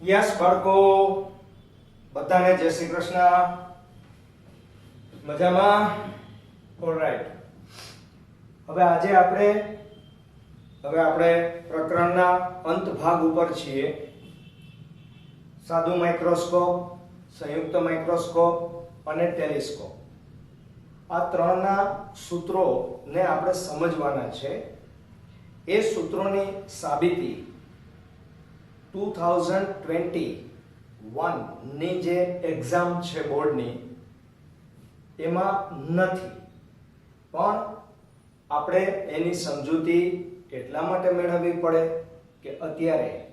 Yes બાળકો, બધાને જય શ્રી કૃષ્ણ. મજામાં? ઓલરાઈટ. હવે આપણે પ્રકરણના અંત ભાગ ઉપર છીએ. સાદું માઇક્રોસ્કોપ, સંયુક્ત માઇક્રોસ્કોપ અને ટેલિસ્કોપ, આ ત્રણના સૂત્રોને આપણે સમજવાના છે. એ સૂત્રોની સાબિતી 2021 ની જે એક્ઝામ છે બોર્ડની એમાં નથી, પણ આપણે એની સમજૂતી એટલા માટે મેળવવી પડે કે અત્યારે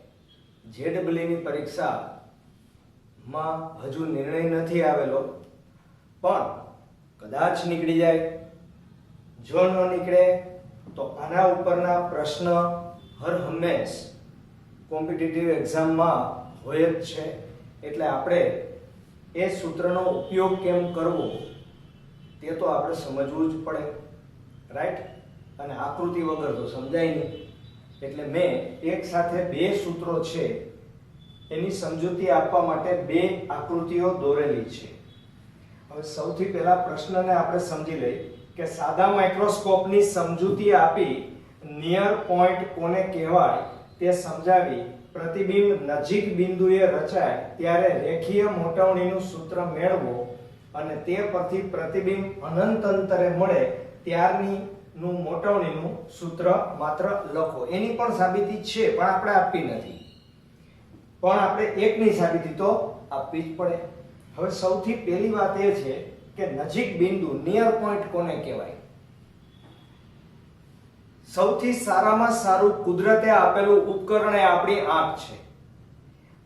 JEE ની પરીક્ષામાં હજુ નિર્ણય નથી આવેલો, પણ કદાચ નીકળી જાય. જો ન નીકળે તો આના ઉપરના પ્રશ્ન હર હંમેશ કોમ્પિટિટિવ એક્ઝામમાં હોય જ છે. એટલે આપણે એ સૂત્રનો ઉપયોગ કેમ કરવો તે તો આપણે સમજવું જ પડે, રાઈટ? અને આકૃતિ વગર તો સમજાય નહીં. એટલે મેં એક સાથે બે સૂત્રો છે એની સમજૂતી આપવા માટે બે આકૃતિઓ દોરેલી છે. હવે સૌથી પહેલા પ્રશ્નને આપણે સમજી લઈએ કે સાદા માઇક્રોસ્કોપની સમજૂતી આપી નિયર પોઈન્ટ કોને કહેવાય તે સમજાવી પ્રતિબિંબ નજીક બિંદુએ રચાય ત્યારે રેખીય મોટવણીનું સૂત્ર મેળવો અને તે પરથી પ્રતિબિંબ અનંત અંતરે મળે ત્યારનું મોટવણીનું સૂત્ર માત્ર લખો. એની પણ સાબિતી છે, પણ આપણે આપી નથી, પણ આપણે એકની સાબિતી તો આપવી જ પડે. હવે સૌથી પહેલી વાત એ છે કે નજીક બિંદુ નિયર પોઈન્ટ કોને કહેવાય? સૌથી સારામાં સારું કુદરતે આપેલું ઉપકરણ એ આપણી આંખ છે.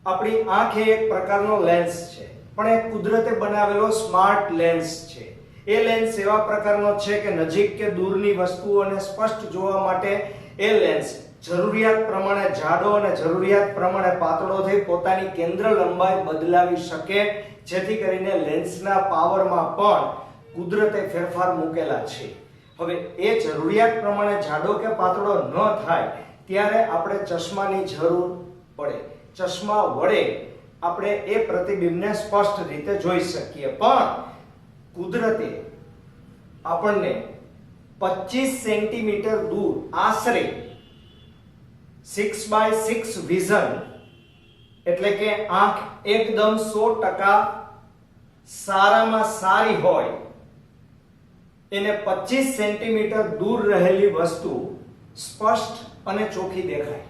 આપણી આંખ એ એક પ્રકારનો લેન્સ છે, પણ એ કુદરતે બનાવેલો સ્માર્ટ લેન્સ છે. એ લેન્સ એવા પ્રકારનો છે કે નજીક કે દૂરની વસ્તુઓને સ્પષ્ટ જોવા માટે એ લેન્સ જરૂરિયાત પ્રમાણે જાડો અને જરૂરિયાત પ્રમાણે પાતળો થઈ પોતાની કેન્દ્ર લંબાઈ બદલાવી શકે, જેથી કરીને લેન્સના પાવરમાં પણ કુદરતે ફેરફાર મૂકેલા છે. હવે એ જરૂરિયાત પ્રમાણે જાડો કે પાતળો ન થાય ત્યારે આપણે ચશ્માની જરૂર પડે. ચશ્મા વડે આપણે એ પ્રતિબિંબને સ્પષ્ટ રીતે જોઈ શકીએ, પણ કુદરતે આપણને 25 સેન્ટીમીટર દૂર આશરે 6x6 વિઝન, એટલે કે આંખ એકદમ 100% સારામાં સારી હોય એને 25 સેન્ટીમીટર દૂર રહેલી વસ્તુ સ્પષ્ટ અને ચોખ્ખી દેખાય.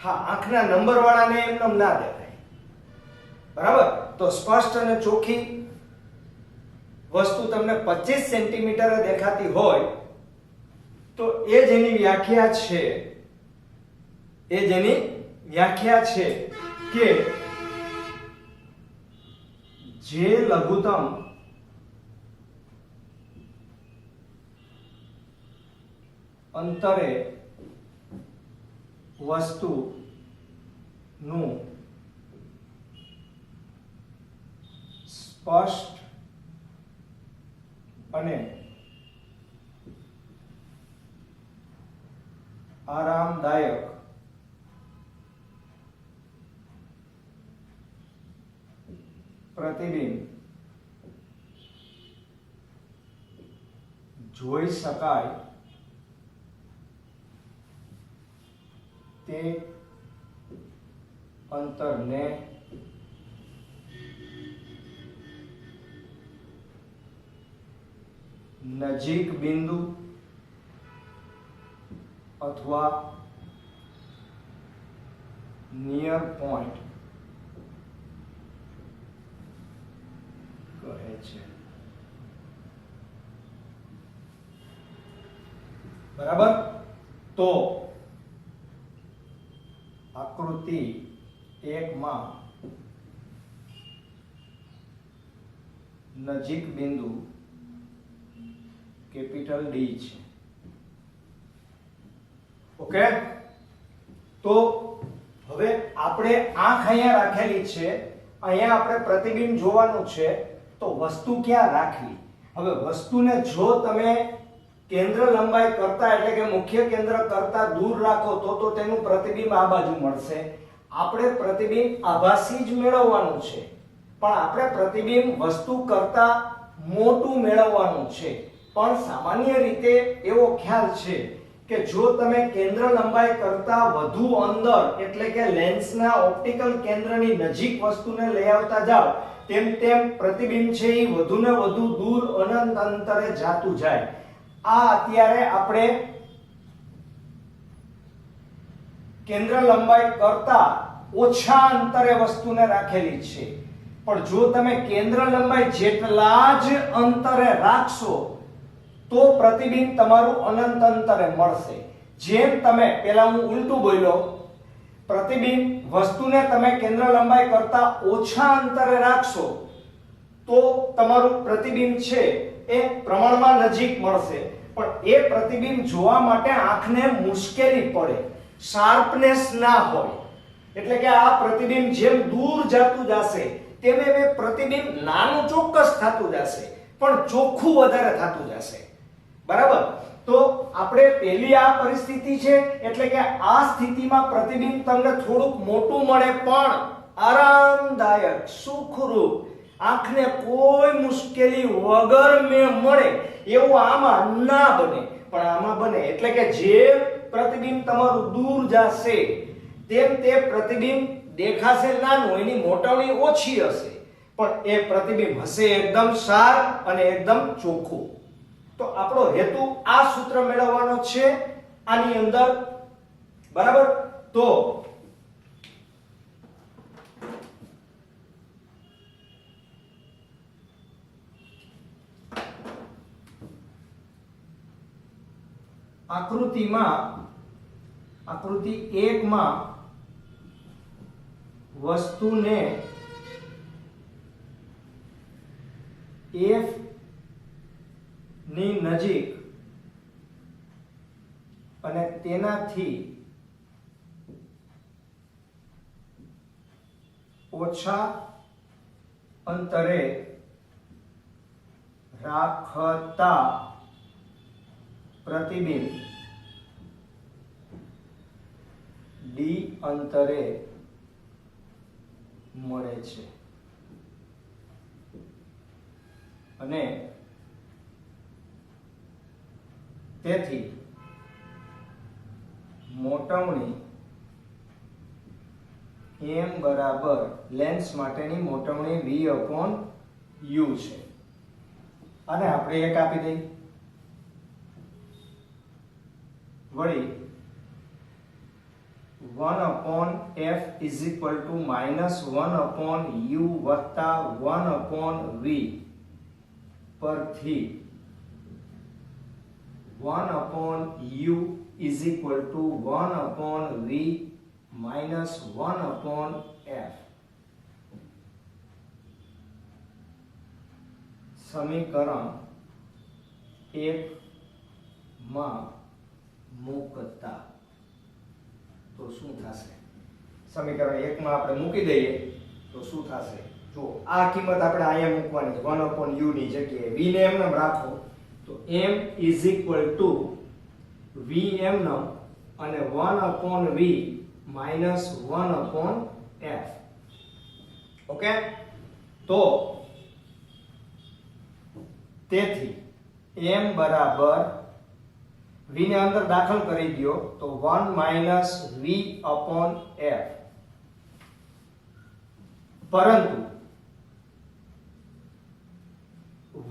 હા, આંખના નંબર વાળાને એમ ના દેખાય, બરાબર? તો સ્પષ્ટ અને ચોખ્ખી વસ્તુ તમને 25 સેન્ટીમીટર દેખાતી હોય તો એ જેની વ્યાખ્યા છે કે જે લઘુત્તમ અંતરે વસ્તુનું સ્પષ્ટ અને આરામદાયક પ્રતિબિંબ જોઈ શકાય તે અંતરને નજીક બિંદુ અથવા નિયર પોઈન્ટ કહે છે. બરાબર? તો આકૃતિ 1 માં નજીક બિંદુ કેપિટલ D છે. ઓકે? તો હવે આપણે આંખ અહીંયા રાખેલી છે, અહીંયા આપણે પ્રતિબિંબ જોવાનું છે, તો વસ્તુ ક્યાં રાખવી? હવે વસ્તુને જો તમે કેન્દ્ર લંબાઈ કરતા એટલે કે મુખ્ય કેન્દ્ર કરતા દૂર રાખો તો તેનું પ્રતિબિંબ આ બાજુ મળશે. આપણે પ્રતિબિંબ આભાસી જ મેળવવાનું છે, પણ આપણે પ્રતિબિંબ વસ્તુ કરતા મોટું મેળવવાનું છે. પણ સામાન્ય રીતે એવો ખ્યાલ છે કે જો તમે કેન્દ્ર લંબાઈ કરતા વધુ અંદર એટલે કે લેન્સના ઓપ્ટિકલ કેન્દ્રની નજીક વસ્તુને લઈ આવતા જાવ તેમ તેમ પ્રતિબિંબ છે એ વધુ ને વધુ દૂર અનંત અંતરે જાતું જાય. આ અત્યારે આપણે કેન્દ્ર લંબાઈ કરતા ઓછા અંતરે વસ્તુને રાખેલી છે, પણ જો તમે કેન્દ્ર લંબાઈ જેટલા જ અંતરે રાખશો તો પ્રતિબિંબ તમારું અનંત અંતરે મળશે. જેમ તમે પહેલા હું ઉલટું બોલ્યો, પ્રતિબિંબ વસ્તુને તમે કેન્દ્ર લંબાઈ કરતા ઓછા અંતરે રાખશો તો તમારું પ્રતિબિંબ છે એ પ્રમાણમાં નજીક મળશે, પણ એ પ્રતિબિંબ જોવા માટે આંખને મુશ્કેલી પડે, શાર્પનેસ ના હોય. એટલે કે આ પ્રતિબિંબ જેમ દૂર જતું જશે તેમ એ પ્રતિબિંબ નાનું ચોક્કસ થતું જશે, પણ ચોખ્ખું વધારે થતું જશે. બરાબર? તો આપણે પહેલી આ પરિસ્થિતિ છે એટલે કે આ સ્થિતિમાં પ્રતિબિંબ તમને થોડુંક મોટું મળે પણ આરામદાયક સુખરૂપ આંખને કોઈ મુશ્કેલી વગર મળે એવું આમાં ના બને, પણ આમાં બને. એટલે કે જે પ્રતિબિંબ તમારું દૂર જશે તેમ તે પ્રતિબિંબ દેખાશે નાનું, એની મોટાવણી ઓછી હશે, પણ એ પ્રતિબિંબ હશે એકદમ શાર્પ અને એકદમ ચોખ્ખું. તો આપણો હેતુ આ સૂત્ર મેળવવાનો છે આની અંદર. બરાબર? તો આકૃતિ 1 માં વસ્તુને F ની નજીક અને તેનાથી ઓછા અંતરે રાખતા પ્રતિબિંબ D અંતરે મળે છે. અને તેથી મોટવણી m બરાબર લેન્સ માટેની મોટવણી v/u છે. અને આપણે એક આપી દઈએ. વળી 1/f is equal to -1/u વત્તા 1/v પરથી 1/u is equal to 1/v minus 1/f. સમીકરણ 1 માં મૂકતા તો શું થશે? સમીકરણ 1 માં આપણે મૂકી દઈએ તો શું થશે? જો આ કિંમત આપણે અહીંયા મૂકવાની છે 1/u ની જગ્યાએ v ને એમ નામ રાખો તો m is equal to vm નામ અને 1/v minus 1/f. ઓકે? તો તેથી m બરાબર v ને અંદર દાખલ કરી દો તો 1 minus v/f. પરંતુ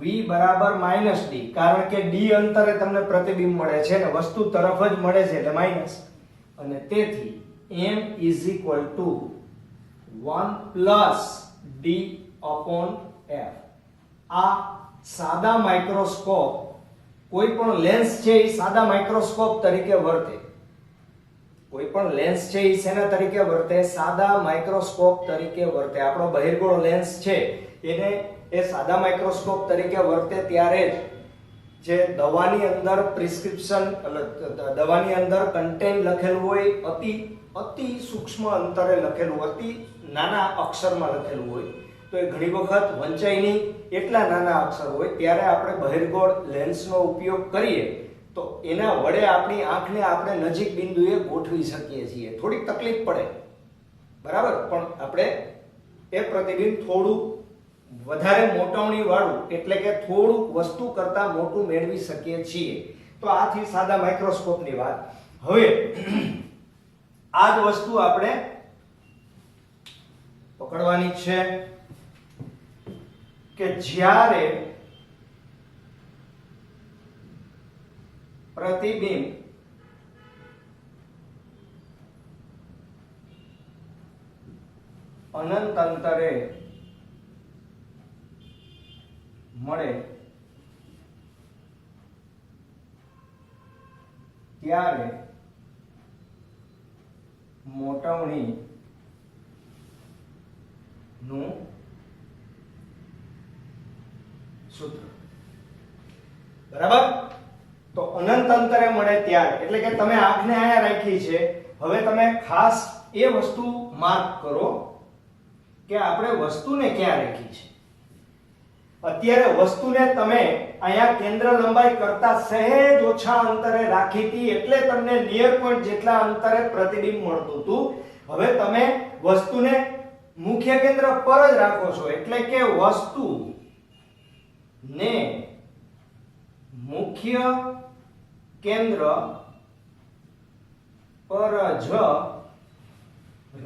v બરાબર -d, કારણ કે d અંતરે તમને પ્રતિબિંબ મળે છે ને વસ્તુ તરફ જ મળે છે એટલે માઈનસ, અને તેથી m is equal to 1 plus d/f. આ સાદા માઇક્રોસ્કોપ કોઈ પણ લેન્સ છે એ સાદા માઇક્રોસ્કોપ તરીકે વર્તે. કોઈ પણ લેન્સ છે એ શેના તરીકે વર્તે? સાદા માઇક્રોસ્કોપ તરીકે વર્તે. આપણો બહિર્ગોળ લેન્સ છે એને એ સાદા માઇક્રોસ્કોપ તરીકે વર્તે ત્યારે જ જે દવાની અંદર પ્રિસ્ક્રિપ્શન દવાની અંદર કન્ટેન્ટ લખેલું હોય અતિ સૂક્ષ્મ અંતરે લખેલું, અતિ નાના અક્ષરમાં લખેલું હોય તો એ ઘણી વખત વંચાય નહીં એટલા નાના અક્ષર હોય ત્યારે આપણે બહિર્ગોળ લેન્સનો ઉપયોગ કરીએ તો એના વડે આપણી આંખને આપણે નજીક બિંદુએ ગોઠવી શકીએ છીએ. થોડીક તકલીફ પડે બરાબર, પણ આપણે એ પ્રતિબિંબ થોડું વધારે મોટવણી વાળું એટલે કે થોડું વસ્તુ કરતા મોટું મેળવી શકીએ છીએ. તો આ થી સાદા માઇક્રોસ્કોપની વાત. હવે આ જ વસ્તુ આપણે પકડવાની છે કે જ્યારે પ્રતિબિંબ અનંત અંતરે મળે ત્યારે મોટવણી નું સૂત્ર. બરાબર, તો અનંત અંતરે મળે ત્યારે એટલે કે તમે આંખને અહીંયા રાખી છે. હવે તમે ખાસ એ વસ્તુ માર્ક કરો કે આપણે વસ્તુને ક્યાં રાખી છે. અત્યારે વસ્તુને તમે અહીંયા કેન્દ્ર લંબાઈ કરતા સહેજ ઓછા અંતરે રાખી હતી એટલે તમને નિયર પોઈન્ટ જેટલા અંતરે પ્રતિબિંબ મળતું હતું. હવે તમે વસ્તુને મુખ્ય કેન્દ્ર પર જ રાખો છો એટલે કે વસ્તુ ને મુખ્ય કેન્દ્ર પર જ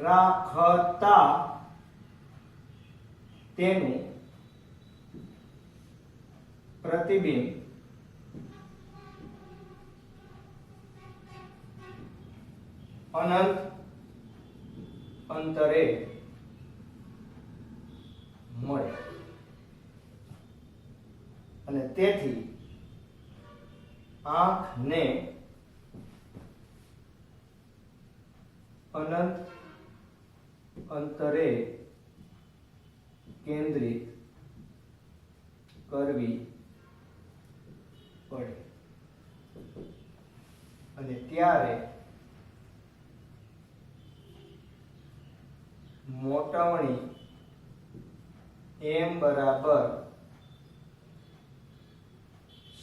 રાખતા તેનું પ્રતિબિંબ અનંત અંતરે મળે અને તેથી આંખને અનંત અંતરે કેન્દ્રિત કરવી પડે અને ત્યારે મોટવણી m બરાબર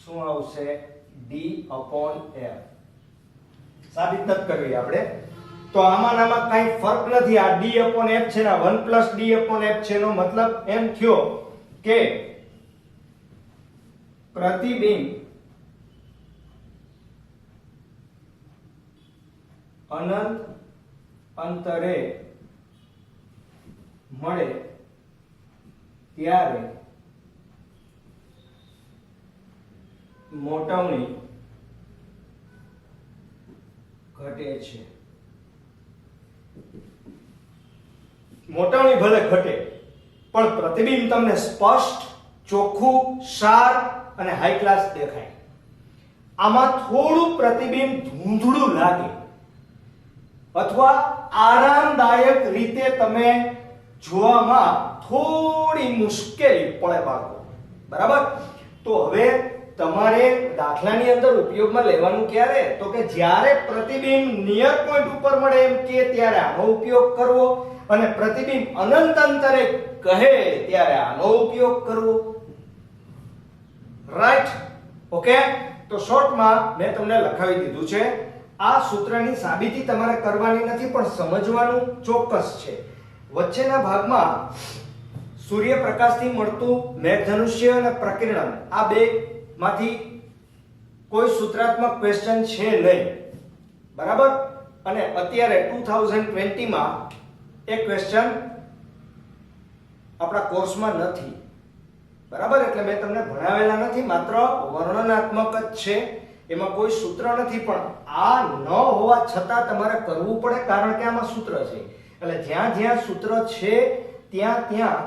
શું આવશે d/f. સાબિત નથી કરવી આપણે તો આમાં કઈ ફરક નથી. આ d/f છે ને 1 + d/f છે એનો મતલબ એમ થયો કે પ્રતિબિંબ અનંત અંતરે મળે ત્યારે મોટવણી ઘટે છે. મોટવણી ભલે ઘટે પણ પ્રતિબિંબ તમને સ્પષ્ટ, ચોખ્ખું, શાર્પ અને હાઈ ક્લાસ દેખાય. આમાં થોડું પ્રતિબિંબ ધૂંધળું લાગે અથવા આરામદાયક રીતે તમે જોવામાં થોડી મુશ્કેલી પડે બાળકો. બરાબર, તો હવે તમારે દાખલાની અંદર ઉપયોગમાં લેવાનું ક્યારે? તો કે જ્યારે પ્રતિબિંબ નિયર પોઈન્ટ ઉપર મળે એમ કે ત્યારે આનો ઉપયોગ કરવો અને પ્રતિબિંબ અનંત અંતરે કહે ત્યારે આનો ઉપયોગ કરવો. રાઈટ? ઓકે, તો શોર્ટમાં મેં તમને લખાવી દીધું છે. આ સૂત્રની સાબિતી તમારે કરવાની નથી પણ સમજવાનું ચોક્કસ છે. વચ્ચેના ભાગમાં સૂર્યપ્રકાશથી મળતું મેઘધનુષ્ય અને પ્રકિરણન આ બે માંથી કોઈ સૂત્રાત્મક ક્વેશ્ચન છે નહીં. બરાબર, અને અત્યારે 2020 માં એક ક્વેશ્ચન આપણા કોર્સમાં નથી. બરાબર, એટલે મેં તમને ભણાવેલા નથી, માત્ર વર્ણનાત્મક જ છે, એમાં કોઈ સૂત્ર નથી. પણ આ ન હોવા છતાં તમારે કરવું પડે કારણ કે આમાં સૂત્ર છે. એટલે જ્યાં જ્યાં સૂત્ર છે ત્યાં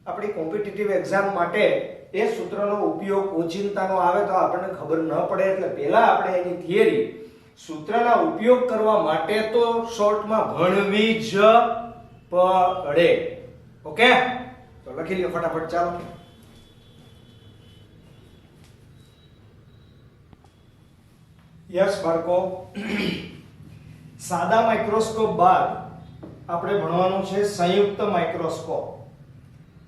આપણી કોમ્પિટિટિવ એક્ઝામ માટે એ સૂત્રનો ઉપયોગ ઓચિંતાનો આવે તો આપણને ખબર ન પડે. એટલે પહેલા આપણે એની થિયરી સૂત્રના ઉપયોગ કરવા માટે તો શોર્ટમાં ભણવી જ પડે. ઓકે, તો લખી લ્યો ફટાફટ. ચાલો, યસ બાળકો, સાદા માઇક્રોસ્કોપ બાદ આપણે ભણવાનું છે સંયુક્ત માઇક્રોસ્કોપ.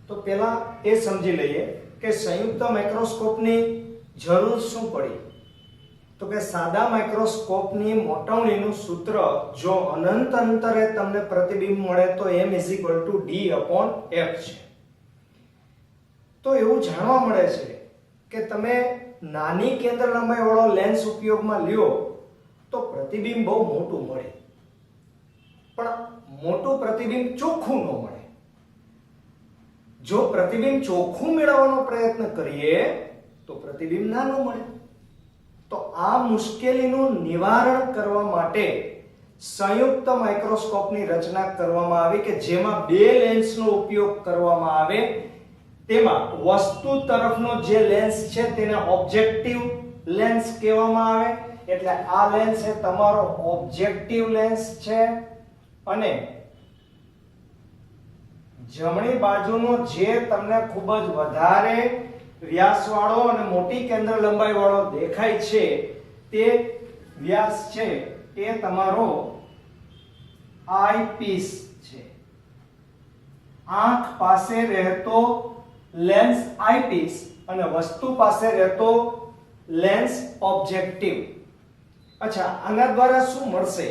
તો પહેલા એ સમજી લઈએ કે સંયુક્ત માઇક્રોસ્કોપની જરૂર શું પડી. તો કે સાદા માઇક્રોસ્કોપની મોટવણીનું સૂત્ર જો અનંત અંતરે તમને પ્રતિબિંબ મળે તો m d/f છે. તો એવું જાણવા મળે છે કે તમે નાની કેન્દ્ર લંબાઈ વાળો લેન્સ ઉપયોગમાં લ્યો તો પ્રતિબિંબ બહુ મોટું મળે, પણ મોટું પ્રતિબિંબ ચોખ્ખું ન મળે. જો પ્રતિબિંબ ચોખ્ખું મેળવવાનો પ્રયત્ન કરીએ તો પ્રતિબિંબ નાનું મળે. તો આ મુશ્કેલીનું નિવારણ કરવા માટે સંયુક્ત માઇક્રોસ્કોપની રચના કરવામાં આવી કે જેમાં બે લેન્સનો ઉપયોગ કરવામાં આવે. તેમાં વસ્તુ તરફનો જે લેન્સ છે તેને ઓબ્જેક્ટિવ લેન્સ કહેવામાં આવે. એટલે આ લેન્સ એ તમારો ઓબ્જેક્ટિવ લેન્સ છે અને જમણી બાજુનો જે તમને ખૂબ જ વધારે વ્યાસવાળો અને મોટી કેન્દ્ર લંબાઈ વાળો દેખાય છે તે વ્યાસ છે એ તમારો આઈપીસ છે. આંખ પાસે રહેતો લેન્સ આઈપીસ અને વસ્તુ પાસે રહેતો લેન્સ ઓબ્જેક્ટિવ. અચ્છા, આના દ્વારા શું મળશે?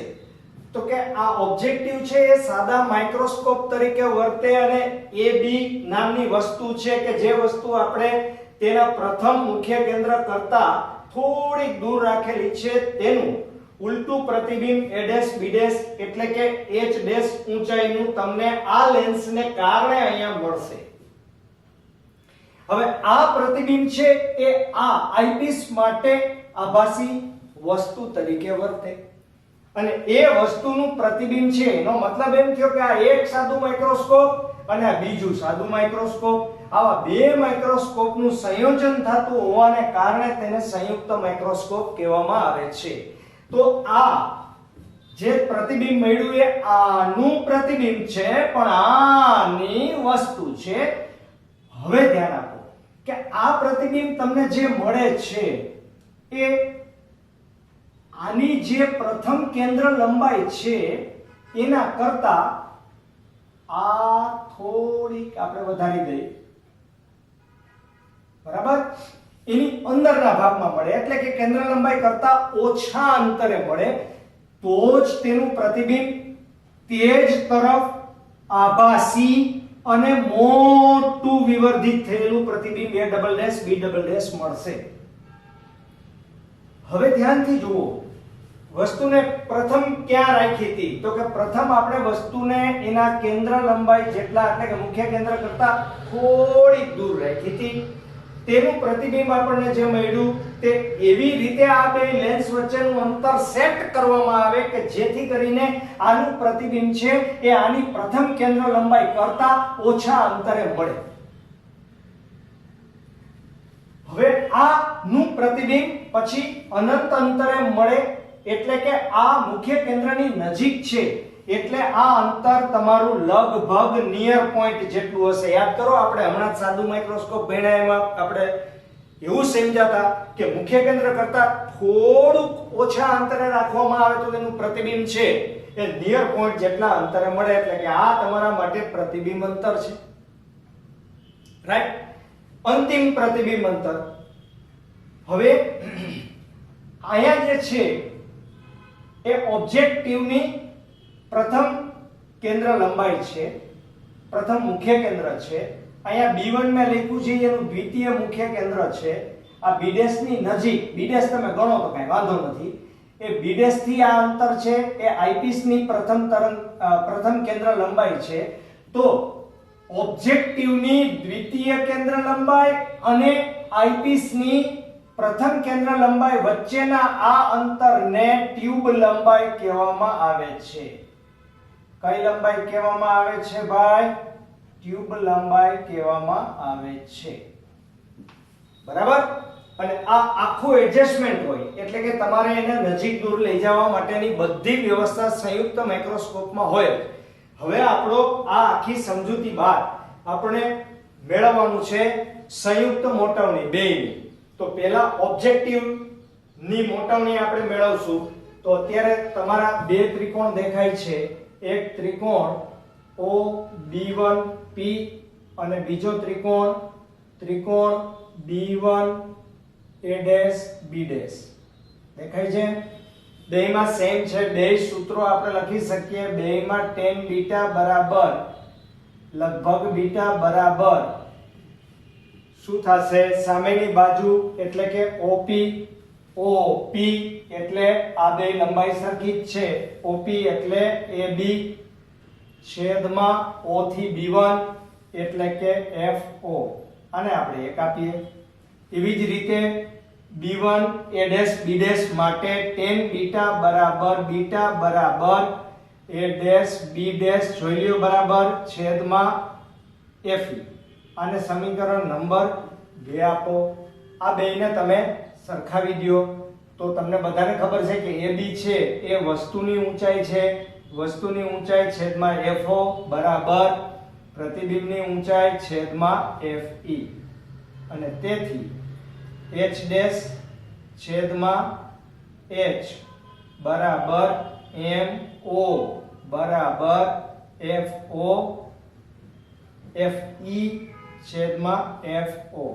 તો કે આ ઓબ્જેક્ટિવ છે એ સાદા માઇક્રોસ્કોપ તરીકે વર્તે અને AB નામની વસ્તુ છે કે જે વસ્તુ આપણે તેના પ્રથમ મુખ્ય કેન્દ્ર કરતા થોડીક દૂર રાખેલી છે તેનું ઉલટું પ્રતિબિંબ A' B' એટલે કે H' ઊંચાઈનું તમને આ લેન્સને કારણે અહીંયા મળશે. હવે આ પ્રતિબિંબ છે એ આ આઈપીસ માટે આભાસી વસ્તુ તરીકે વર્તે અને એ વસ્તુનું પ્રતિબિંબ છે એનો મતલબ એમ થયો કે આ એક સાદું માઇક્રોસ્કોપ અને આ બીજું સાદું માઇક્રોસ્કોપ, આવા બે માઇક્રોસ્કોપનું સંયોજન થતું હોવાને કારણે તેને સંયુક્ત માઇક્રોસ્કોપ કહેવામાં આવે છે. તો આ જે પ્રતિબિંબ મળ્યું એ આનું પ્રતિબિંબ છે પણ આની વસ્તુ છે. હવે ધ્યાન આપો કે આ પ્રતિબિંબ તમને જે મળે છે એ આની જે પ્રથમ કેન્દ્ર લંબાઈ છે એના કરતા આ થોડીક આપણે વધારી દઈએ, બરાબર? એની અંદરના ભાગમાં મળે એટલે કે કેન્દ્ર લંબાઈ કરતા ઓછા અંતરે મળે તો જ તેનું પ્રતિબિંબ તેજ તરફ આભાસી અને મોટું વિવર્ધિત થયેલું પ્રતિબિંબ A', B' મળશે. હવે ધ્યાનથી જુઓ, વસ્તુને પ્રથમ ક્યાં રાખી હતી? તો કે પ્રથમ આપણે વસ્તુને એના કેન્દ્ર લંબાઈ જેટલા એટલે કે મુખ્ય કેન્દ્ર કરતા થોડીક દૂર રાખી હતી. તેનું પ્રતિબિંબ આપણને જે મળ્યું તે એવી રીતે આ બે લેન્સ વચ્ચેનું અંતર સેટ કરવામાં આવે કે જેથી કરીને આનું પ્રતિબિંબ છે એ આની પ્રથમ કેન્દ્ર લંબાઈ કરતા ઓછા અંતરે મળે. હવે આનું પ્રતિબિંબ પછી અનંત અંતરે મળે એટલે કે આ મુખ્ય કેન્દ્રની નજીક છે એટલે આ અંતર તમારું લગભગ નિયર પોઈન્ટ જેટલું હશે. યાદ કરો, આપણે હમણાં જ સાદું માઇક્રોસ્કોપ ભણ્યા એમાં આપણે એવું સમજાતા કે મુખ્ય કેન્દ્ર કરતા થોડુંક ઓછા અંતરે રાખવામાં આવે તો તેનું પ્રતિબિંબ છે એ નિયર પોઈન્ટ જેટલા અંતરે મળે એટલે કે આ તમારા માટે પ્રતિબિંબ અંતર છે. રાઈટ? અંતિમ પ્રતિબિંબ અંતર. હવે અહીંયા જે છે એ ઓબ્જેક્ટિવની પ્રથમ કેન્દ્ર લંબાઈ છે, પ્રથમ મુખ્ય કેન્દ્ર છે. અહીંયા B1 મેં લખ્યું છે એનું દ્વિતીય મુખ્ય કેન્દ્ર છે. આ B' ની નજીક, B' તમે ગણો તો કઈ વાંધો નથી, એ B' થી આ અંતર છે એ આઈપીસ ની પ્રથમ કેન્દ્ર લંબાઈ છે. તો ઓબ્જેક્ટિવની દ્વિતીય કેન્દ્ર લંબાઈ અને આઈપીસ ની પ્રથમ કેન્દ્ર લંબાઈ વચ્ચેના આ અંતરને ટ્યુબ લંબાઈ કહેવામાં આવે છે. કઈ લંબાઈ કહેવામાં આવે છે ભાઈ? ટ્યુબ લંબાઈ કહેવામાં આવે છે. બરાબર? અને આ આખું એડજસ્ટમેન્ટ હોય એટલે કે તમારે એને નજીક દૂર લઈ જવા માટેની બધી વ્યવસ્થા સંયુક્ત માઇક્રોસ્કોપમાં હોય. હવે આપણો આ આખી સમજૂતી બાદ આપણે મેળવવાનું છે સંયુક્ત મોટવણી બેયની. તો પહેલા ઓબ્જેક્ટિવ ની મોટવણી આપણે મેળવશું. તો અત્યારે તમારા બે ત્રિકોણ દેખાય છે, એક ત્રિકોણ OB1P અને બીજો ત્રિકોણ B1A' B'. દેખાય છે? બેયમાં સેમ છે, બે સૂત્રો આપણે લખી શકીએ. બેયમાં tan બીટા બરાબર લગભગ બીટા બરાબર શું થશે? સામેની બાજુ એટલે કે OP એટલે આ બે લંબાઈ સરખી જ છે. OP એટલે AB છેદમાં O થી B1 એટલે કે FO. આને આપણે એક આપીએ. એવી જ રીતે B1 A' B' માટે tan બીટા બરાબર A' B' જોઈ લ્યો બરાબર છેદમાં FE. આને સમીકરણ નંબર 2 આપો. આ બેયને તમે સરખાવી દો તો તમને બધાને ખબર છે કે AB છે એ વસ્તુની ઊંચાઈ છે. વસ્તુની ઊંચાઈ છેદમાં FO બરાબર પ્રતિબિંબની ઊંચાઈ છેદમાં FE. અને તેથી H' છેદમાં H બરાબર MO બરાબર FO FE છેદમાં FO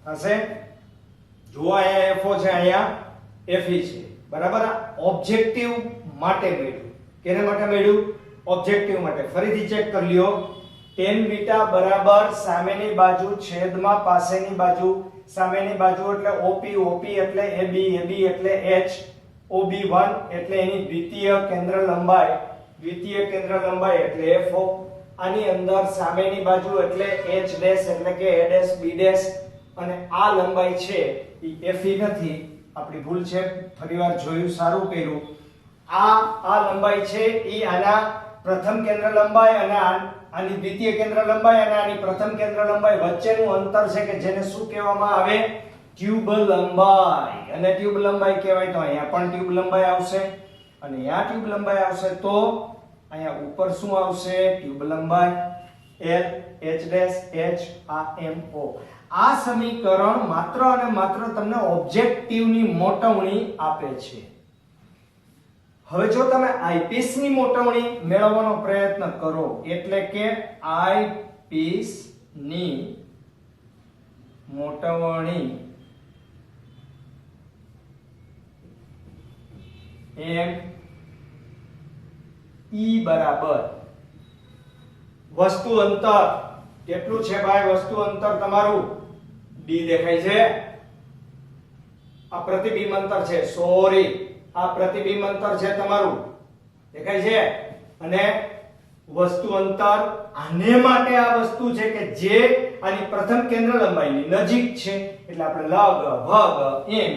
થશે. જો અહીંયા FO છે, અહીંયા FE છે, બરાબર. આ ઓબ્જેક્ટિવ માટે મળ્યું. કેને માટે મળ્યું? ઓબ્જેક્ટિવ માટે. ફરીથી ચેક કરી લ્યો. tan બીટા બરાબર સામેની બાજુ છેદમાં પાસેની બાજુ. સામેની બાજુ એટલે OP એટલે AB એટલે H, OB1 એટલે એની દ્વિતીય કેન્દ્ર લંબાઈ એટલે FO. આની અંદર સામેની બાજુ એટલે H' એટલે કે A' B' અને આ લંબાઈ છે એ FE નથી. આપણી ભૂલ છે, ફરીવાર જોયું, સારું કર્યું. આ લંબાઈ છે એ આના પ્રથમ કેન્દ્ર લંબાઈ અને આની દ્વિતીય કેન્દ્ર લંબાઈ અને આની પ્રથમ કેન્દ્ર લંબાઈ વચ્ચેનું અંતર છે કે જેને શું કહેવામાં આવે? ટ્યુબ લંબાઈ. અને ટ્યુબ લંબાઈ કહેવાય તો અહીંયા પણ ટ્યુબ લંબાઈ આવશે અને અહીંયા ટ્યુબ લંબાઈ આવશે તો અહીંયા ઉપર શું આવશે? ટ્યુબ લંબાઈ L H' આ MO. આ સમીકરણ માત્ર અને માત્ર તમને ઓબ્જેક્ટિવની મોટવણી આપે છે. હવે જો તમે આઈપીસ ની મોટવણી મેળવવાનો પ્રયત્ન કરો એટલે કે આઈપીસ ની મોટવણી એમ ઈ બરાબર વસ્તુ અંતર કેટલું છે ભાઈ? વસ્તુ અંતર તમારું D દેખાય છે. આ પ્રતિબિંબ અંતર છે, સોરી આ પ્રતિબિંબ અંતર છે તમારું, દેખાય છે. અને વસ્તુ અંતર આને માટે આ વસ્તુ છે કે જે આની પ્રથમ કેન્દ્ર લંબાઈની નજીક છે એટલે આપણે લગ ભગ એમ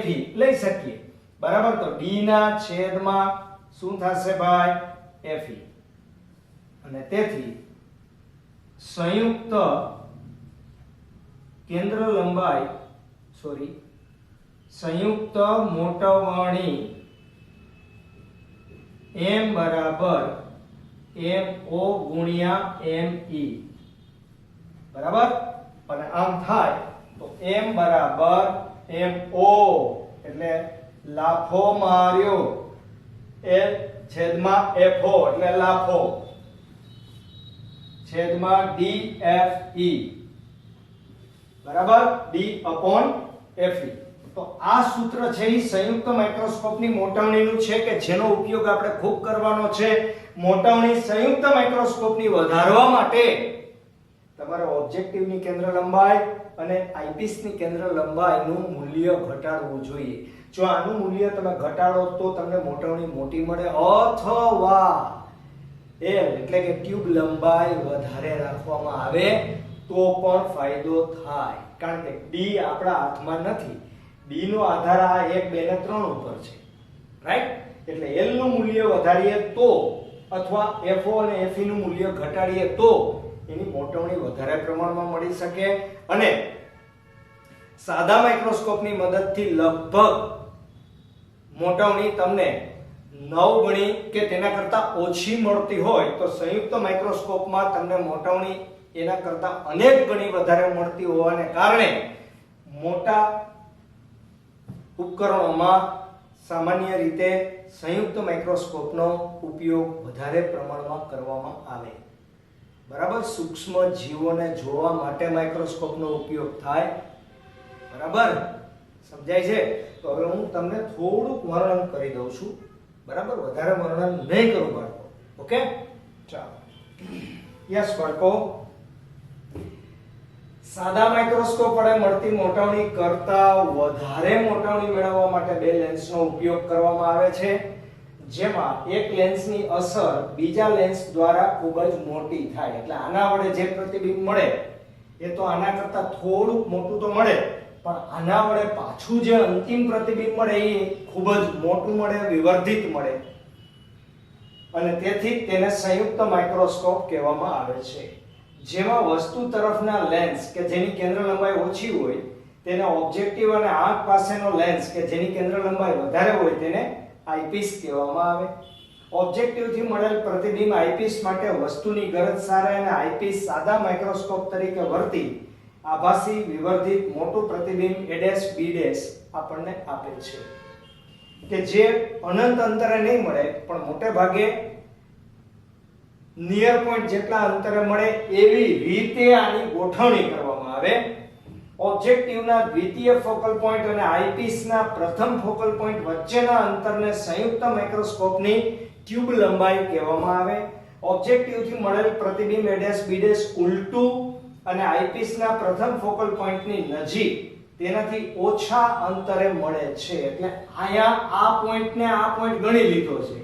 FE લઈ શકીએ, બરાબર. તો D ના છેદમાં શું થશે ભાઈ? FE. અને તેથી સંયુક્ત કેન્દ્ર લંબાઈ સંયુક્ત મોટવણી M બરાબર MO ગુણ્યા ME, બરાબર. અને આમ થાય તો M બરાબર MO એટલે લાફો માર્યો, L છેદમાં FO એટલે લાફો છેદમાં DFE, બરાબર. D/FE. તો આ સૂત્ર છે એ સંયુક્ત માઇક્રોસ્કોપની મોટવણીનું છે કે જેનો ઉપયોગ આપણે ખૂબ કરવાનો છે. મોટવણી સંયુક્ત માઇક્રોસ્કોપની વધારવા માટે તમારે ઓબ્જેક્ટિવની કેન્દ્ર લંબાઈ અને આઈપીસની કેન્દ્ર લંબાઈનું મૂલ્ય ઘટાડવું જોઈએ. જો આનું મૂલ્ય તમે ઘટાડો તો તમને મોટવણી મોટી મળે અથવા L એટલે કે ટ્યુબ લંબાઈ વધારે રાખવામાં આવે તો પણ ફાયદો થાય. કારણ કે D આપણા હાથમાં નથી. D નો આધાર આ 1 2 ને 3 ઉપર છે, રાઈટ. એટલે L નું મૂલ્ય વધારીએ તો અથવા FO અને FE નું મૂલ્ય ઘટાડીએ તો એની મોટવણી વધારે પ્રમાણમાં મળી શકે. અને સાદા માઇક્રોસ્કોપની મદદથી લગભગ મોટવણી તમને 9 ગણી કે તેના કરતા ઓછી મળતી હોય તો સંયુક્ત માઇક્રોસ્કોપમાં તમને મોટવણી એના કરતા અનેક ગણી વધારે મળતી હોવાને કારણે મોટા ઉપકરણોમાં સામાન્ય રીતે સંયુક્ત માઇક્રોસ્કોપનો ઉપયોગ વધારે પ્રમાણમાં કરવામાં આવે, બરાબર. સૂક્ષ્મ જીવોને જોવા માટે માઇક્રોસ્કોપનો ઉપયોગ થાય, બરાબર. સમજાય છે? તો હવે હું તમને થોડુંક વર્ણન કરી દઉં છું, બરાબર? વધારે વર્ણન નહીં કરું બાળકો. ઓકે, ચાલો. યસ બાળકો, સાદા માઇક્રોસ્કોપ વડે મળતી મોટાવણી કરતા વધારે મોટાવણી મેળવવા માટે બે લેન્સનો ઉપયોગ કરવામાં આવે છે, જેમાં એક લેન્સની અસર બીજા લેન્સ દ્વારા ખૂબ જ મોટી થાય. એટલે આના વડે જે પ્રતિબિંબ મળે એ તો આના કરતા થોડુંક મોટું તો મળે, પણ આના વડે પાછું જે અંતિમ પ્રતિબિંબ મળે એ ખૂબ જ મોટું મળે, વિવર્ધિત મળે, અને તેથી તેને સંયુક્ત માઇક્રોસ્કોપ કહેવામાં આવે છે. જેમાં વસ્તુ તરફના લેન્સ કે જેની કેન્દ્ર લંબાઈ ઓછી હોય તેને ઓબ્જેક્ટિવ અને આંખ પાસેનો લેન્સ કે જેની કેન્દ્ર લંબાઈ વધારે હોય તેને આઈપીસ કહેવામાં આવે. ઓબ્જેક્ટિવ થી મળેલ પ્રતિબિંબ આઈપીસ માટે વસ્તુની ગરજ સારે અને આઈપીસ સાદા માઇક્રોસ્કોપ તરીકે વર્તી આભાસી વિવર્ધિત મોટું પ્રતિબિંબ A', B' આપણને આપે છે, કે જે અનંત અંતરે નહીં મળે પણ મોટે ભાગે નિયર પોઈન્ટ જેટલા અંતરે મળે એવી રીતે આની ગોઠવણી કરવામાં આવે. ઓબ્જેક્ટિવના દ્વિતીય ફોકલ પોઈન્ટ અને આઈપીસના પ્રથમ ફોકલ પોઈન્ટ વચ્ચેના અંતરને સંયુક્ત માઇક્રોસ્કોપની ટ્યુબ લંબાઈ કહેવામાં આવે. ઓબ્જેક્ટિવથી મળેલ પ્રતિબિંબ A', B' ઉલટું અને આઈપીસના પ્રથમ ફોકલ પોઈન્ટની નજીક તેનાથી ઓછા અંતરે મળે છે. એટલે અહીંયા આ પોઈન્ટને આ પોઈન્ટ ગણી લીધો છે,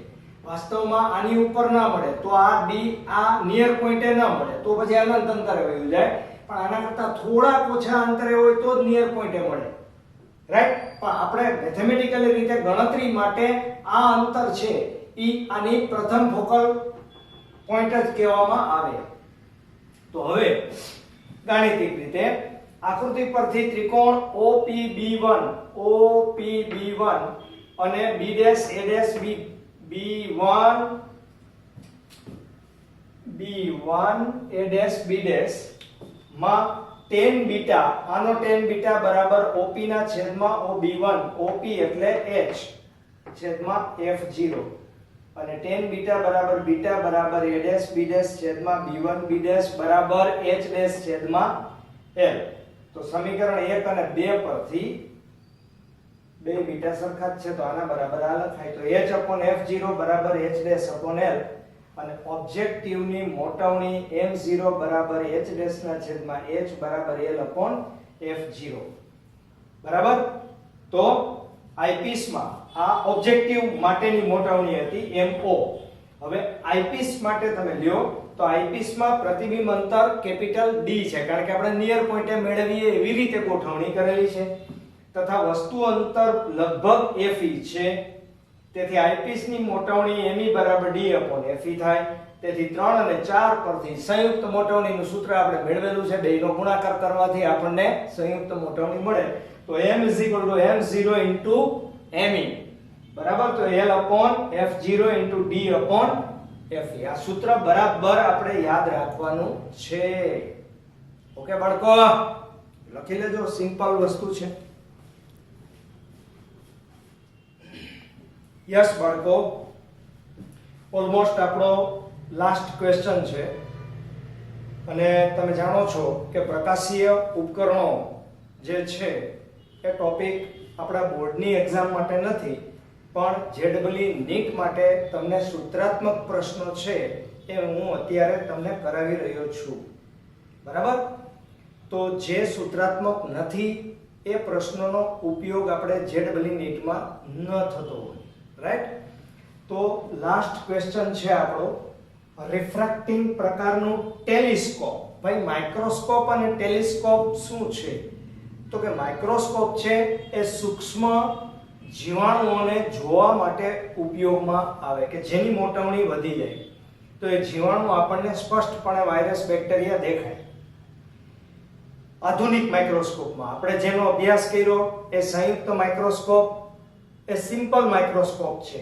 વાસ્તવમાં આની ઉપર ના મળે તો આ ડી આ નિયર પોઈન્ટે ના મળે તો પછી અનંત અંતરે વયું જાય, પણ આના કરતા થોડા ઓછા અંતરે હોય તો જ નિયર પોઈન્ટે મળે, રાઈટ? પણ આપણે મેથેમેટિકલી રીતે ગણતરી માટે આ અંતર છે ઈ આની પ્રથમ ફોકલ પોઈન્ટ જ કહેવામાં આવે. તો હવે ગાણિતિક રીતે આકૃતિ પરથી ત્રિકોણ OPB1 અને B', A', માં tan બીટા, આનો tan બીટા બરાબર OP ના છેદમાં OB1, OP એટલે h છેદમાં f0, અને tan બીટા બરાબર A', B' છેદમાં B1, B' બરાબર h' છેદમાં l. તો સમીકરણ 1 અને 2 પરથી બે બીટા સરખા જ છે તો આના બરાબર આ લખાય. તો h/f0 બરાબર h'/l અને ઓબ્જેક્ટિવની મોટાવણી m0 બરાબર h' ના છેદમાં h બરાબર l/f0. બરાબર? તો આઈપીસ માં આ ઓબ્જેક્ટિવ માટેની મોટાવણી હતી mo. હવે આઈપીસ માટે તમે લ્યો તો આઈપીસ માં પ્રતિબિંબ અંતર કેપિટલ D છે, કારણ કે આપણે નિયર પોઈન્ટે મેળવીએ એવી રીતે ગોઠવણી કરેલી છે, તથા વસ્તુ અંતર લગભગ fe છે. તેથી આઈપીસ ની મોટાવણી me બરાબર D/fe થાય. તેથી 3 અને 4 પરથી સંયુક્ત મોટાવણીનું સૂત્ર આપણે મેળવેલું છે, બેયનો ગુણાકાર કરવાથી આપણને સંયુક્ત મોટાવણી મળે. તો m m0 me બરાબર, તો l/f0 D/fe. આ સૂત્ર બરાબર આપણે યાદ રાખવાનું છે. ઓકે બાળકો, લખી લેજો, સિમ્પલ વસ્તુ છે. યસ બાળકો, ઓલમોસ્ટ આપણો લાસ્ટ ક્વેશ્ચન છે, અને તમે જાણો છો કે પ્રકાશીય ઉપકરણો જે છે એ ટોપિક આપણા બોર્ડની એક્ઝામ માટે નથી, પણ JEE નીટ માટે તમને સૂત્રાત્મક પ્રશ્નો છે એ હું અત્યારે તમને કરાવી રહ્યો છું. બરાબર? તો જે સૂત્રાત્મક નથી એ પ્રશ્નોનો ઉપયોગ આપણે JEE નીટમાં ન થતો હોય, રાઈટ? તો લાસ્ટ ક્વેશ્ચન છે આપણો રિફ્રેક્ટિંગ પ્રકારનું ટેલિસ્કોપ. ભાઈ માઇક્રોસ્કોપ અને ટેલિસ્કોપ શું છે? તો કે માઇક્રોસ્કોપ છે એ સૂક્ષ્મ જીવાણુઓને જોવા માટે ઉપયોગમાં આવે, કે જેની મોટાવણી વધી જાય તો એ જીવાણુ આપણને સ્પષ્ટપણે વાયરસ, બેક્ટેરિયા દેખાય. આધુનિક માઇક્રોસ્કોપમાં આપણે જેનો અભ્યાસ કર્યો એ સંયુક્ત માઇક્રોસ્કોપ, એ સિમ્પલ માઇક્રોસ્કોપ છે.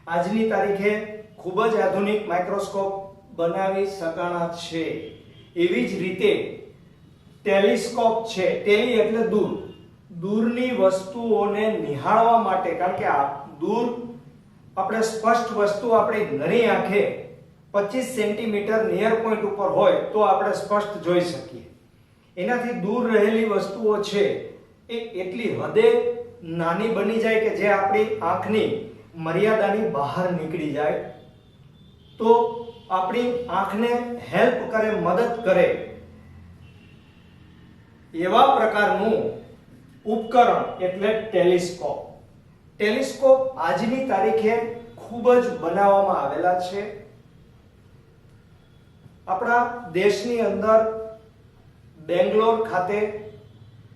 આજની તારીખે ખૂબ જ આધુનિક માઇક્રોસ્કોપ બનાવી શકાણા છે. એવી જ રીતે ટેલિસ્કોપ છે, ટેલી એટલે દૂર, દૂરની વસ્તુઓને નિહાળવા માટે, કારણ કે આ દૂર આપણે સ્પષ્ટ વસ્તુ આપણી નરી આંખે 25 સેન્ટીમીટર નિયર પોઈન્ટ ઉપર હોય તો આપણે સ્પષ્ટ જોઈ શકીએ. એનાથી દૂર રહેલી વસ્તુઓ છે એ એટલી હદે નાની બની જાય કે જે આપણી આંખની મર્યાદાની બહાર નીકળી જાય તો આપણી આંખને હેલ્પ કરે, મદદ કરે એવા પ્રકારનું ઉપકરણ એટલે ટેલિસ્કોપ. ટેલિસ્કોપ આજની તારીખે ખૂબ જ બનાવવામાં આવેલા છે. આપણા દેશની અંદર બેંગ્લોર ખાતે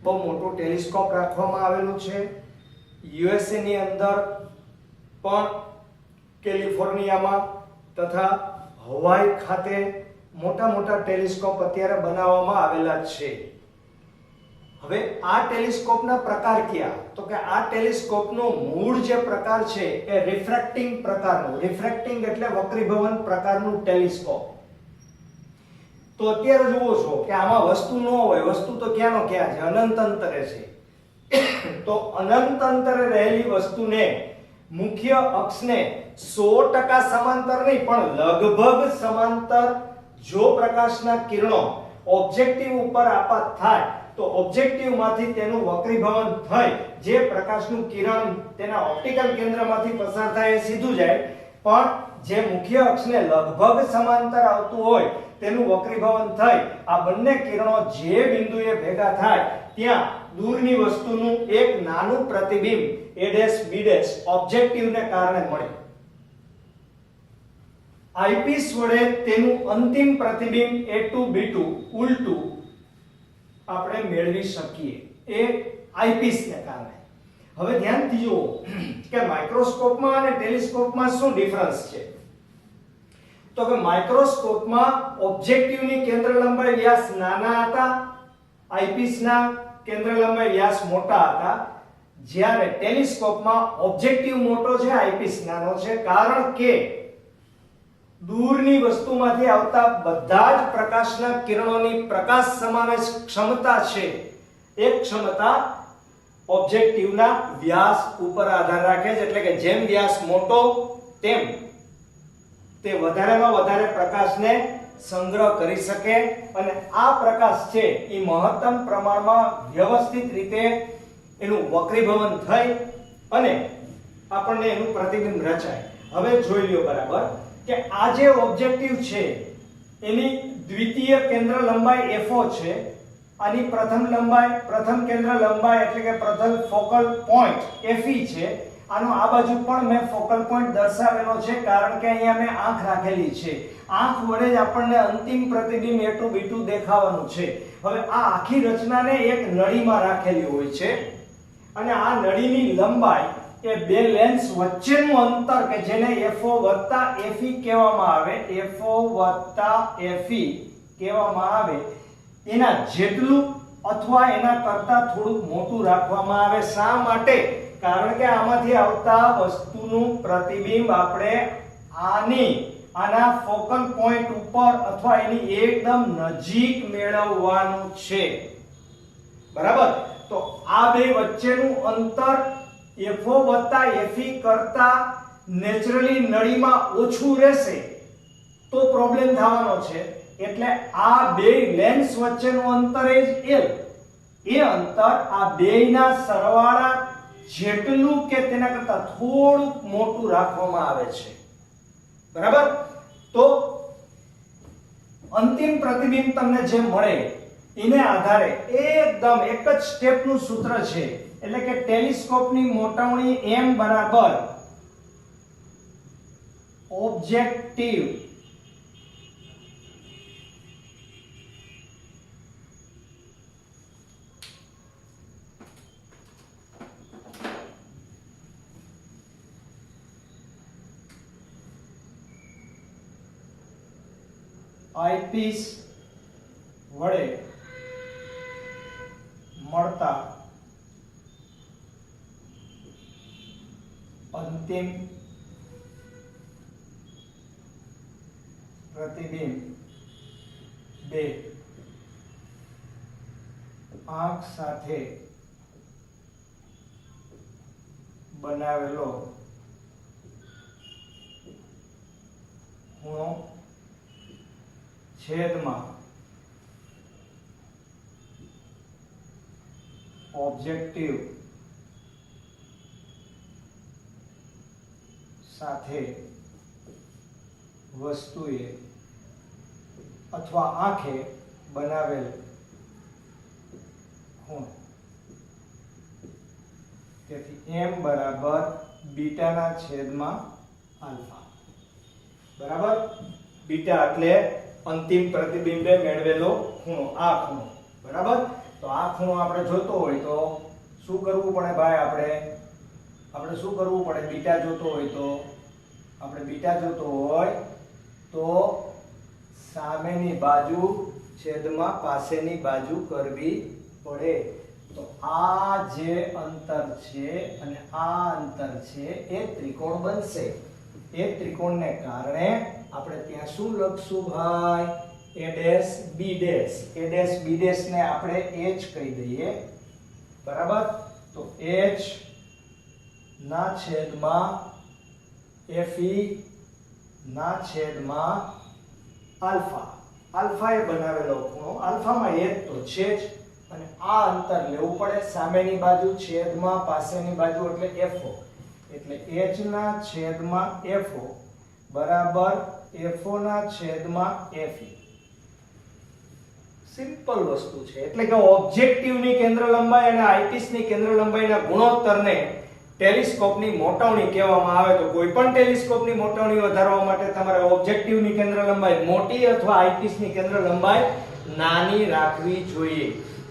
બહુ મોટું ટેલિસ્કોપ રાખવામાં આવેલું છે. યુએસએ ની અંદર પણ કેલિફોર્નિયામાં તથા હવાઈ ખાતે મોટા મોટા ટેલિસ્કોપ અત્યારે બનાવવામાં આવેલા છે. હવે આ ટેલિસ્કોપના પ્રકાર કયા? તો કે આ ટેલિસ્કોપનો મૂળ જે પ્રકાર છે એ રિફ્રેક્ટિંગ પ્રકારનું, રિફ્રેક્ટિંગ એટલે વક્રીભવન પ્રકારનું ટેલિસ્કોપ. તો અત્યારે જુઓ છો કે આમાં વસ્તુ ન હોય, વસ્તુ તો ક્યાંનો ક્યાં છે, અનંત અંતરે છે. તો અનંત અંતરે રહેલી વસ્તુને મુખ્ય અક્ષને 100% સમાંતર નહીં પણ લગભગ સમાંતર જો પ્રકાશના કિરણો ઓબ્જેક્ટિવ ઉપર આપાત થાય તો ઓબ્જેક્ટિવ માંથી તેનું વક્રીભવન થઈ જે પ્રકાશનું કિરણ તેના ઓપ્ટિકલ કેન્દ્રમાંથી પસાર થાય એ સીધું જાય, પણ જે મુખ્ય અક્ષને લગભગ સમાંતર આવતું હોય તેનું વક્રીભવન થઈ આ બંને કિરણો જે બિંદુએ ભેગા થાય ત્યાં દૂરની વસ્તુનું એક નાનું પ્રતિબિંબ a' b' ઓબ્જેક્ટિવને કારણે મળે. આઈપીસ વડે તેનું અંતિમ પ્રતિબિંબ a2 b2 ઉલટું આપણે મેળવી શકીએ એ આઈપીસને કારણે. હવે ધ્યાનથી જુઓ કે માઇક્રોસ્કોપમાં અને ટેલિસ્કોપમાં શું ડિફરન્સ છે. તો કે માઇક્રોસ્કોપમાં ઓબ્જેક્ટિવની કેન્દ્ર લંબાઈ વ્યાસ નાના હતા, આઈપીસના કેન્દ્ર લંબાઈ વ્યાસ મોટા હતા. જ્યારે ટેલિસ્કોપમાં ઓબ્જેક્ટિવ મોટો છે, આઈપીસ નાનો છે, કારણ કે દૂરની વસ્તુમાંથી આવતા બધા જ પ્રકાશના કિરણોની પ્રકાશ સમાવેશ ક્ષમતા છે એ ક્ષમતા ઓબ્જેક્ટિવના વ્યાસ ઉપર આધાર રાખે છે. એટલે કે જેમ વ્યાસ મોટો તેમ તે વધારેમાં વધારે પ્રકાશને સંગ્રહ કરી શકે અને આ પ્રકાશ છે એ મહત્તમ પ્રમાણમાં વ્યવસ્થિત રીતે એનું વક્રીભવન થઈ અને આપણને એનું પ્રતિબિંબ રચાય. હવે જોઈ લ્યો બરાબર કે આ જે ઓબ્જેક્ટિવ છે એની દ્વિતીય કેન્દ્ર લંબાઈ FO છે, આની પ્રથમ કેન્દ્ર લંબાઈ એટલે કે પ્રથમ ફોકલ પોઈન્ટ FE છે. આનો આ બાજુ પણ મેં ફોકલ પોઈન્ટ દર્શાવેલો છે કારણ કે અહીંયા મેં આંખ રાખેલી છે. આંખ વડે જ આપણને અંતિમ પ્રતિબિંબ a2 b2 દેખાવાનું છે. હવે આ આખી રચનાને એક નળીમાં રાખેલી હોય છે અને આ નળીની લંબાઈ એ બે લેન્સ વચ્ચેનું અંતર કે જેને FO FE કહેવામાં આવે, FO FE કહેવામાં આવે એના જેટલું અથવા એના કરતા થોડુંક મોટું રાખવામાં આવે. શા માટે? કારણ કે આમાંથી આવતા વસ્તુનું પ્રતિબિંબ આપણે આના ફોકલ પોઈન્ટ ઉપર અથવા એની એકદમ નજીક મેળવવાનું છે. બરાબર? તો આ બે વચ્ચેનું અંતર FO FE કરતા નેચરલી નળીમાં ઓછું રહેશે તો પ્રોબ્લેમ થવાનો છે. એટલે આ બે લેન્સ વચ્ચેનું અંતર એ જ L. એ અંતર આ બેયના સરવાળા જેટલું કે તેના કરતા થોડુંક મોટું રાખવામાં આવે છે. બરાબર? તો અંતિમ પ્રતિબિંબ તમને જે મળે એને આધારે એકદમ એક જ સ્ટેપનું સૂત્ર છે. એટલે કે ટેલિસ્કોપની મોટાવણી m બરાબર ઓબ્જેક્ટિવ આઈપીસ વડે મળતા અંતિમ પ્રતિબિંબ બે આંખ સાથે બનાવેલો ખૂણો છેદમાં ઓબ્જેક્ટિવ સાથે વસ્તુએ અથવા આંખે બનાવેલ ખૂણો. તેથી m બરાબર બીટાના છેદમાં આલ્ફા. બરાબર, બીટા એટલે અંતિમ પ્રતિબિંબે મેળવેલો ખૂણો, આ ખૂણો. બરાબર, તો આ ખૂણો આપણે જોતો હોય તો શું કરવું પડે ભાઈ? આપણે શું કરવું પડે? બીટા જોતો હોય તો સામેની બાજુ છેદમાં પાસેની બાજુ કરવી પડે. તો આ જે અંતર છે અને આ અંતર છે એ ત્રિકોણ બનશે. એ ત્રિકોણને કારણે આપણે ત્યાં શું લખશું ભાઈ? a dash b dash. a dash b dash ને આપણે h કહી દઈએ. બરાબર, તો h ના છેદમાં fe ના છેદમાં આલ્ફા. આલ્ફા એ બનાવેલો ખૂણો, આલ્ફામાં એક તો છે જ, અને આ અંતર લેવું પડે સામેની બાજુ છેદમાં પાસેની બાજુ એટલે FO. એટલે h ના છેદમાં FO બરાબર FO ના છેદમાં FE. સિમ્પલ વસ્તુ છે. એટલે કે ઓબ્જેક્ટિવની કેન્દ્ર લંબાઈ અને આઈપીસની કેન્દ્ર લંબાઈના ગુણોત્તરને ટેલિસ્કોપની મોટવણી કહેવામાં આવે. તો કોઈ પણ ટેલિસ્કોપની મોટવણી વધારવા માટે તમારે ઓબ્જેક્ટિવની કેન્દ્ર લંબાઈ મોટી અથવા આઈપીસની કેન્દ્ર લંબાઈ નાની રાખવી જોઈએ.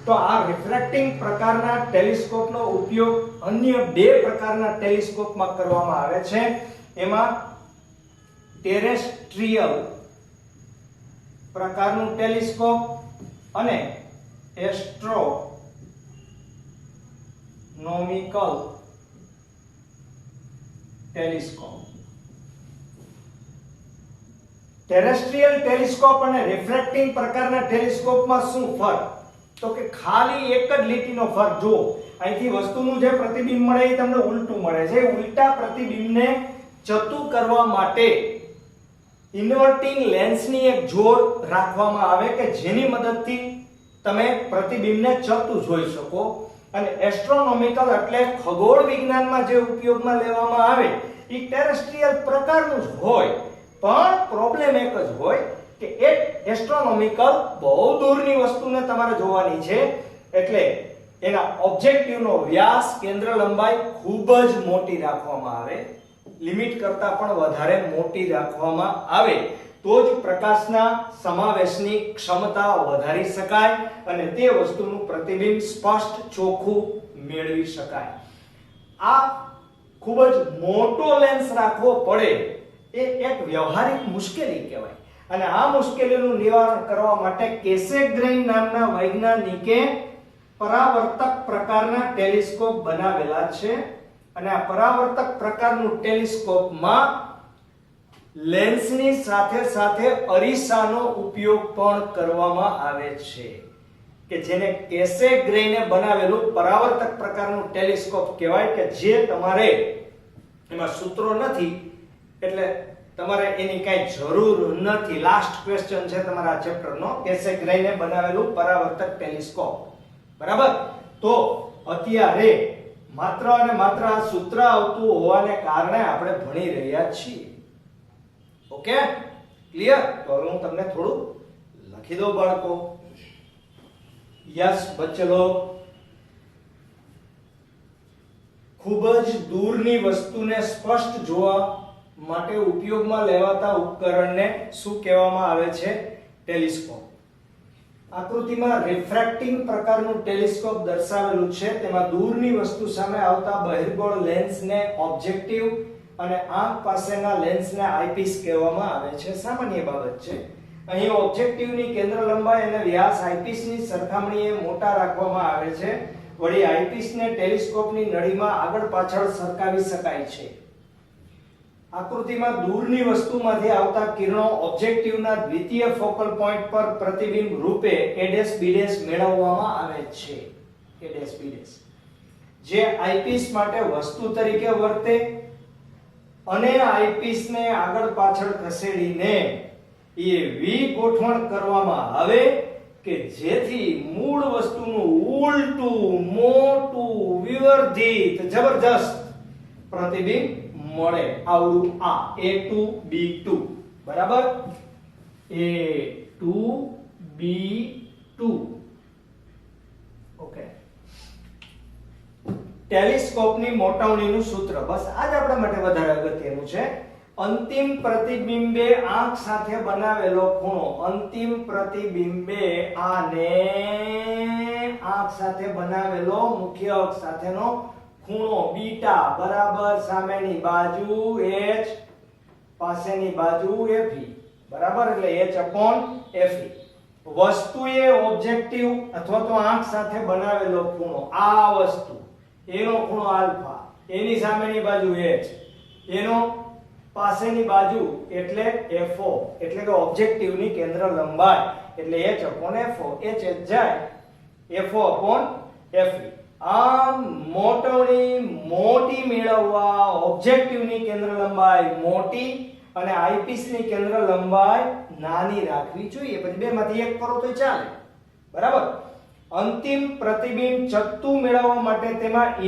તો આ રિફ્રેક્ટિંગ પ્રકારના ટેલિસ્કોપનો ઉપયોગ અન્ય બે પ્રકારના ટેલિસ્કોપમાં કરવામાં આવે છે. એમાં ટેરેસ્ટ્રીયલ પ્રકારનું ટેલિસ્કોપ અને એસ્ટ્રોનોમિકલ ટેલિસ્કોપ. ટેરેસ્ટ્રીયલ ટેલિસ્કોપ અને રિફ્રેક્ટિંગ પ્રકારના ટેલિસ્કોપમાં શું ફરક? તો કે ખાલી એક જ લીટીનો ફરક. જો અહીંથી વસ્તુનું જે પ્રતિબિંબ મળે એ તમને ઉલટું મળે છે. ઉલટા પ્રતિબિંબને ચતું કરવા માટે ઇન્વર્ટિંગ લેન્સની એક જોડ રાખવામાં આવે કે જેની મદદથી તમે પ્રતિબિંબને ચતું જોઈ શકો. અને એસ્ટ્રોનોમિકલ એટલે ખગોળ વિજ્ઞાનમાં જે ઉપયોગમાં લેવામાં આવે એ ટેરેસ્ટ્રીયલ પ્રકારનું જ હોય, પણ પ્રોબ્લેમ એક જ હોય કે એક એસ્ટ્રોનોમિકલ બહુ દૂરની વસ્તુને તમારે જોવાની છે, એટલે એના ઓબ્જેક્ટિવનો વ્યાસ કેન્દ્ર લંબાઈ ખૂબ જ મોટી રાખવામાં આવે, લિમિટ કરતા પણ વધારે મોટી રાખવામાં આવે, તો જ પ્રકાશના સમાવેશની ક્ષમતા વધારી શકાય અને તે વસ્તુનું પ્રતિબિંબ સ્પષ્ટ ચોખ્ખું મેળવી શકાય. આ ખૂબ જ મોટો લેન્સ રાખવો પડે એ એક વ્યવહારિક મુશ્કેલી કહેવાય. અને આ મુશ્કેલીનું નિવારણ કરવા માટે કેસેગ્રેઇન નામના વૈજ્ઞાનિકે પરાવર્તક પ્રકારના ટેલિસ્કોપ બનાવેલા છે. અને આ પરાવર્તક પ્રકારનું ટેલિસ્કોપમાં લેન્સની સાથે સાથે અરીસાનો ઉપયોગ પણ કરવામાં આવે છે, કે જેને કેસેગ્રેઇને બનાવેલું પરાવર્તક પ્રકારનું ટેલિસ્કોપ કહેવાય. કે જે તમારે એમાં સૂત્રો નથી એટલે તમારે એની કઈ જરૂર નથી. લાસ્ટ ક્વેશ્ચન છે તમારા આ ચેપ્ટરનો, કેસેગ્રેઇને બનાવેલું પરાવર્તક ટેલિસ્કોપ. બરાબર, તો અત્યારે માત્ર અને માત્ર આ સૂત્ર આવતું હોવાને કારણે આપણે ભણી રહ્યા છીએ. Okay, clear? તો હવે હું તમને થોડું લખી દઉં બાળકો. યસ બચ્ચે લોગ, ખૂબ જ દૂરની વસ્તુને સ્પષ્ટ જોવા માટે ઉપયોગમાં લેવાતા ઉપકરણને શું કહેવામાં આવે છે? ટેલિસ્કોપ. આકૃતિમાં રિફ્રેક્ટિંગ પ્રકારનું ટેલિસ્કોપ દર્શાવેલું છે. તેમાં દૂરની વસ્તુ સામે આવતા બહિર્ગોળ લેન્સને ઓબ્જેક્ટિવ અને આંખ પાસેના લેન્સને આઈપીસ કહેવામાં આવે છે. સામાન્ય બાબત છે. અહીં ઓબ્જેક્ટિવની કેન્દ્ર લંબાઈ અને વ્યાસ આઈપીસની સરખામણીએ મોટા રાખવામાં આવે છે. વળી આઈપીસને ટેલિસ્કોપની નળીમાં આગળ પાછળ સરકાવી શકાય છે. આકૃતિમાં દૂરની વસ્તુમાંથી આવતા કિરણો ઓબ્જેક્ટિવના દ્વિતીય ફોકલ પોઈન્ટ પર પ્રતિબિંબ રૂપે a', b' મેળવવામાં આવે છે. a', b', જે આઈપીસ માટે વસ્તુ તરીકે વર્તે અને આઈપીસને આગળ પાછળ ખસેડીને એવી ગોઠવણ કરવામાં આવે કે જેથી મૂળ વસ્તુનું ઉલટું, મોટું, વિવર્ધિત, જબરજસ્ત પ્રતિબિંબ મળે આવડું આ A2B2 બરાબર A2B2 ઓકે ટેલિસ્કોપની મોટાવણીનું સૂત્ર બસ આજ આપણા માટે વધારે અગત્યનું છે અંતિમ પ્રતિબિંબે આંખ સાથે બનાવેલો ખૂણો અંતિમ પ્રતિબિંબે આને આંખ સાથે બનાવેલો મુખ્ય અક્ષ સાથેનો ખૂણો બીટા બરાબર સામેની બાજુ h પાસેની બાજુ fe બરાબર એટલે h/fe વસ્તુએ ઓબ્જેક્ટિવ અથવા તો આંખ સાથે બનાવેલો ખૂણો આ વસ્તુ એનો ખૂણો આલ્ફા એની સામેની બાજુ h એનો પાસેની બાજુ એટલે fo એટલે કે ઓબ્જેક્ટિવની કેન્દ્ર લંબાઈ એટલે h/fo h જાય fo/fe આમ મોટોની મોટી મેળવવા ઓબ્જેક્ટિવની કેન્દ્ર લંબાઈ મોટી અને આઈપીસની કેન્દ્ર લંબાઈ નાની રાખવી જોઈએ પછી બેમાંથી એક કરો તો ચાલે બરાબર અંતિમ પ્રતિબિંબ ચત્તુ મેળવવા માટે તેમાં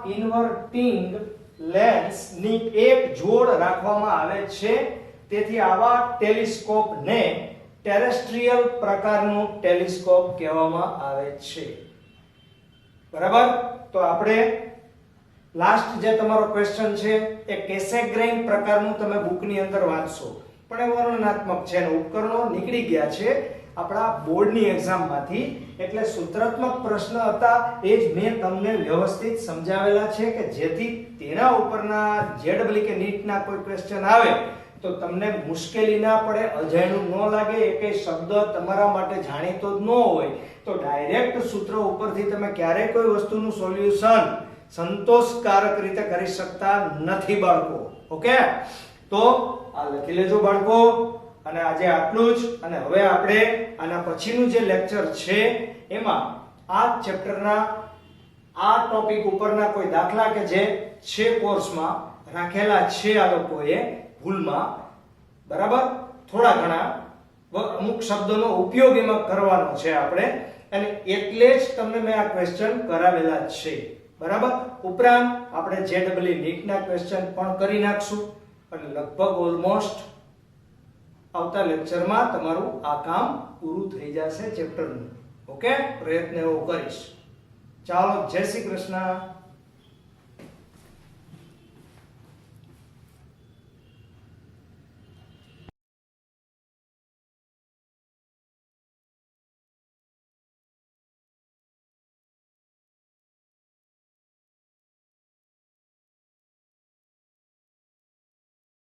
ઇન્વર્ટિંગ લેન્સની એક જોડ રાખવામાં આવે છે તેથી આવા ટેલિસ્કોપને ટેરેસ્ટ્રીયલ પ્રકારનું ટેલિસ્કોપ કહેવામાં આવે છે બરાબર તો આપણે લાસ્ટ જે તમારો ક્વેશ્ચન છે એ કેસેગ્રેઇન પ્રકારનું તમે બુકની અંદર વાંચશો પણ એ વર્ણનાત્મક છે અને ઉપકરણો નીકળી ગયા છે આપણા બોર્ડની એક્ઝામમાંથી એટલે સૂત્રાત્મક પ્રશ્ન હતા એ જ મેં તમને વ્યવસ્થિત સમજાવેલા છે કે જેથી તેના ઉપરના જેડબલી કે નીટના કોઈ ક્વેશ્ચન આવે તો તમને મુશ્કેલી ના પડે અજાણ્યું ન લાગે એકેય શબ્દ તમારા માટે જાણીતો જ ન હોય તો ડાયરેક્ટ સૂત્ર ઉપરથી તમે ક્યારેય કોઈ વસ્તુનું સોલ્યુશન સંતોષકારક રીતે કરી શકતા નથી બાળકો ઓકે તો આ લખી લેજો બાળકો અને આજે આટલું જ અને હવે આપણે આના પછીનું જે લેક્ચર છે એમાં આ ચેપ્ટરના આ ટોપિક ઉપરના કોઈ દાખલા કે જે છે કોર્સમાં રાખેલા છે આ લોકોએ ભૂલમાં બરાબર થોડા ઘણા અમુક શબ્દોનો ઉપયોગ એમાં કરવાનો છે આપણે અને એટલે જ તમને મેં આ ક્વેશ્ચન કરાવેલા છે બરાબર ઉપરાંત આપણે જેડબલી નીટના ક્વેશ્ચન પણ કરી નાખશું અને લગભગ ઓલમોસ્ટ આવતા લેક્ચરમાં તમારું આ કામ પૂરું થઈ જશે ચેપ્ટરનું ઓકે પ્રયત્ન એવો કરીશ ચાલો જય શ્રી કૃષ્ણ